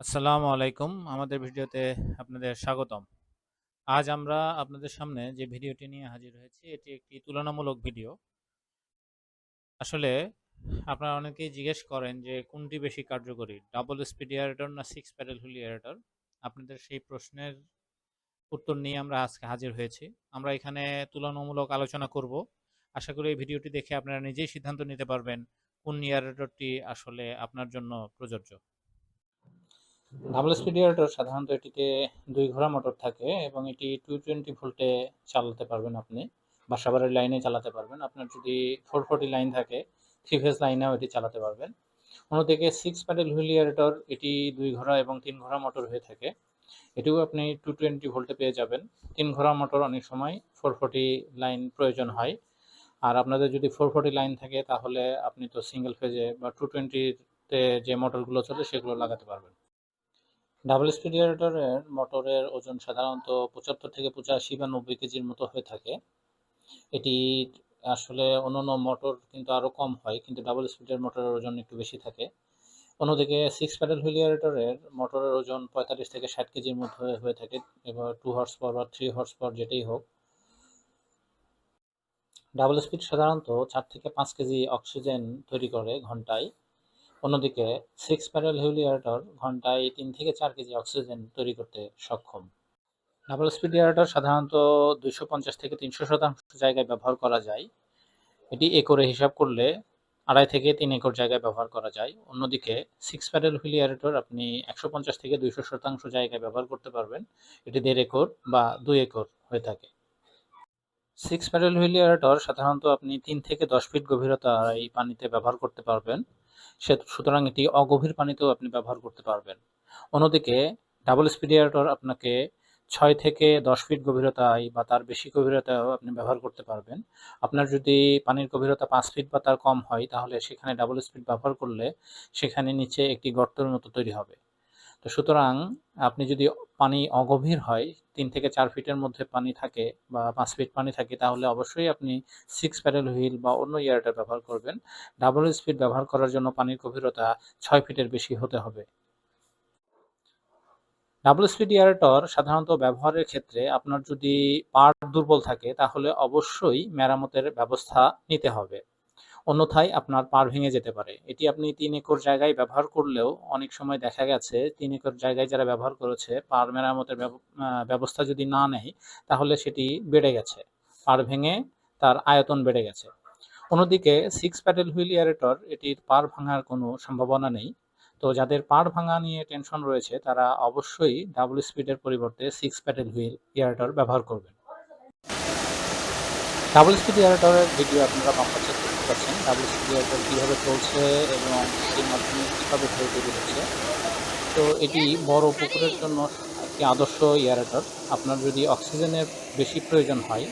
আসসালামু আলাইকুম। আমাদের ভিডিওতে আপনাদের স্বাগতম। আজ আমরা আপনাদের সামনে যে ভিডিওটি নিয়ে হাজির হয়েছি, এটি একটি তুলনামূলক ভিডিও। আসলে আপনারা অনেকেই জিজ্ঞেস করেন যে কোনটি বেশি কার্যকরী, ডাবল স্পিড এয়ারেটর না 6 প্যাডেল হুইল এয়ারেটর? আপনাদের সেই প্রশ্নের উত্তর নিয়ে আমরা আজকে হাজির হয়েছি। আমরা এখানে তুলনামূলক আলোচনা করব। আশা করি এই ভিডিওটি দেখে আপনারা নিজেই সিদ্ধান্ত নিতে পারবেন কোন এয়ারেটরটি আসলে আপনার জন্য প্রযোজ্য। ডাবল স্পিড এয়ারেটর সাধারণত এটিতে 2 ঘোড়া মোটর থাকে এবং এটি 220 ভোল্টে চালাতে পারবেন আপনি। বাসাবাড়ির লাইনে চালাতে পারবেন। আপনার যদি 440 লাইন থাকে, 3 ফেজ লাইনেও এটি চালাতে পারবেন। অন্যদিকে 6 প্যাডেল হুইল এয়ারেটর এটি 2 ঘোড়া এবং 3 ঘোড়া মোটর হয়ে থাকে। এটিও আপনি 220 ভোল্টে পেয়ে যাবেন। 3 ঘোড়া মোটর অনেক সময় 440 লাইন প্রয়োজন হয়। আর আপনাদের যদি 440 লাইন থাকে তাহলে আপনি তো সিঙ্গেল ফেজে বা 220 তে যে মোটরগুলো চলে সেগুলো লাগাতে পারবেন। ডাবল স্পিড এয়ারেটরের মোটরের ওজন সাধারণত 75 থেকে 85 বা 90 কেজির মতো হয়ে থাকে। এটি আসলে অন্যান্য মোটর কিন্তু আরও কম হয়, কিন্তু ডাবল স্পিডের মোটরের ওজন একটু বেশি থাকে। অন্যদিকে 6 প্যাডেল হুইল এয়ারেটরের মোটরের ওজন 45 থেকে 60 কেজির মধ্যে হয়ে থাকে। এবার 2 হর্স পাওয়ার বা 3 হর্স পাওয়ার যেটাই হোক। ডাবল স্পিড সাধারণত 4 থেকে 5 কেজি অক্সিজেন তৈরি করে ঘন্টায়। অন্যদিকে 6 প্যাডেল হুইল এয়ারেটর ঘন্টায় 3 থেকে 4 কেজি অক্সিজেন তৈরি করতে সক্ষম। ডাবল স্পিড এয়ারেটর সাধারণত 250 থেকে 300% জায়গায় ব্যবহার করা যায়। এটি একরে হিসাব করলে 2.5 থেকে 3 একর জায়গায় ব্যবহার করা যায়। অন্যদিকে 6 প্যাডেল হুইল এয়ারেটর আপনি 150 থেকে 200% জায়গায় ব্যবহার করতে পারবেন। এটি 1.5 একর বা 2 একর হয়ে থাকে। 6 প্যাডেল হুইল এয়ারেটর সাধারণত আপনি 3 থেকে 10 ফিট গভীরতায় পানিতে ব্যবহার করতে পারবেন। সুতরাং এটি অগভীর পানিতেও আপনি ব্যবহার করতে পারবেন। অন্যদিকে ডাবল স্পিড এয়ারেটর আপনাকে 6 থেকে 10 ফিট গভীরতায় বা তার বেশি গভীরতায়ও আপনি ব্যবহার করতে পারবেন। আপনার যদি পানির গভীরতা 5 ফিট বা তার কম হয় তাহলে সেখানে ডাবল স্পিড ব্যবহার করলে সেখানে নিচে একটি গর্তের মতো তৈরি হবে। তো সুতরাং আপনি যদি পানি অগভীর হয়, 3 থেকে 4 ফিটের মধ্যে পানি থাকে বা 5 ফিট পানি থাকে, তাহলে অবশ্যই আপনি 6 প্যাডেল হুইল বা অন্য এয়ারেটর ব্যবহার করবেন। ডাবল স্পিড ব্যবহার করার জন্য পানির গভীরতা 6 ফিটের বেশি হতে হবে। ডাবল স্পিড এয়ারেটর সাধারণত ব্যবহারের ক্ষেত্রে আপনার যদি পার্ট দুর্বল থাকে তাহলে অবশ্যই মেরামতের ব্যবস্থা নিতে হবে। অন্যথায় আপনার পাড় ভেঙে যেতে পারে। এটি আপনি 3 একর জায়গায় ব্যবহার করলেও অনেক সময় দেখা গেছে 3 একর জায়গায় যারা ব্যবহার করেছে পাড় মেরামতের ব্যবস্থা যদি না নেয় তাহলে সেটি বেড়ে গেছে। পাড় ভেঙে তার আয়তন বেড়ে গেছে। অন্যদিকে 6 প্যাডেল হুইল এয়ারেটর এটির পাড় ভাঙার কোনো সম্ভাবনা নেই। তো যাদের পাড় ভাঙা নিয়ে টেনশন রয়েছে তারা অবশ্যই ডাবল স্পিডের পরিবর্তে 6 প্যাডেল হুইল এয়ারেটর ব্যবহার করবেন। ডাবল স্পিড এয়ারেটরের ভিডিও আপনারা বাম পাশে দেখতে পাচ্ছেন। ডাবল স্পিড এয়ারেটর কীভাবে চলছে এবং এটির মাধ্যমে কীভাবে ঢেউ তৈরি হচ্ছে। তো এটি বড় পুকুরের জন্য একটি আদর্শ এয়ারেটর। আপনার যদি অক্সিজেনের বেশি প্রয়োজন হয়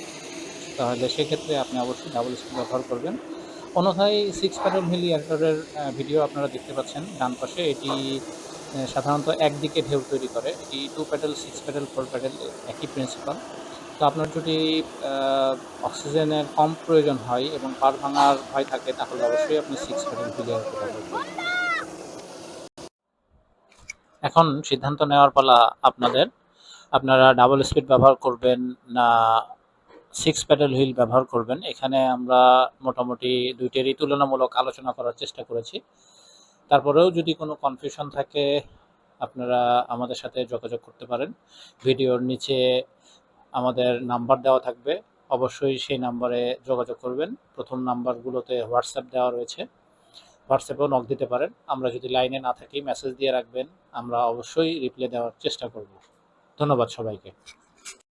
তাহলে সেক্ষেত্রে আপনি অবশ্যই ডাবল স্পিড ব্যবহার করবেন। অন্যথায় 6 প্যাডেল হুইল এয়ারেটরের ভিডিও আপনারা দেখতে পাচ্ছেন ডান পাশে। এটি সাধারণত একদিকে ঢেউ তৈরি করে। এটি 2 প্যাডেল, 6 প্যাডেল, 4 প্যাডেল একই প্রিন্সিপাল। তো আপনার যদি অক্সিজেনের কম প্রয়োজন হয় এবং পাড় ভাঙার ভয় থাকে তাহলে অবশ্যই আপনি 6 প্যাডেল হুইল এয়ারেটর ব্যবহার করবেন। এখন সিদ্ধান্ত নেওয়ার পালা আপনাদের। আপনারা ডাবল স্পিড ব্যবহার করবেন না 6 প্যাডেল হুইল ব্যবহার করবেন। এখানে আমরা মোটামুটি দুইটারই তুলনামূলক আলোচনা করার চেষ্টা করেছি। তারপরেও যদি কোনো কনফিউশন থাকে আপনারা আমাদের সাথে যোগাযোগ করতে পারেন। ভিডিওর নিচে আমাদের নাম্বার দেওয়া থাকবে। অবশ্যই সেই নাম্বারে যোগাযোগ করবেন। প্রথম নাম্বারগুলোতে হোয়াটসঅ্যাপ দেওয়া রয়েছে। হোয়াটসঅ্যাপেও নক দিতে পারেন। আমরা যদি লাইনে না থাকি মেসেজ দিয়ে রাখবেন। আমরা অবশ্যই রিপ্লাই দেওয়ার চেষ্টা করব। ধন্যবাদ সবাইকে।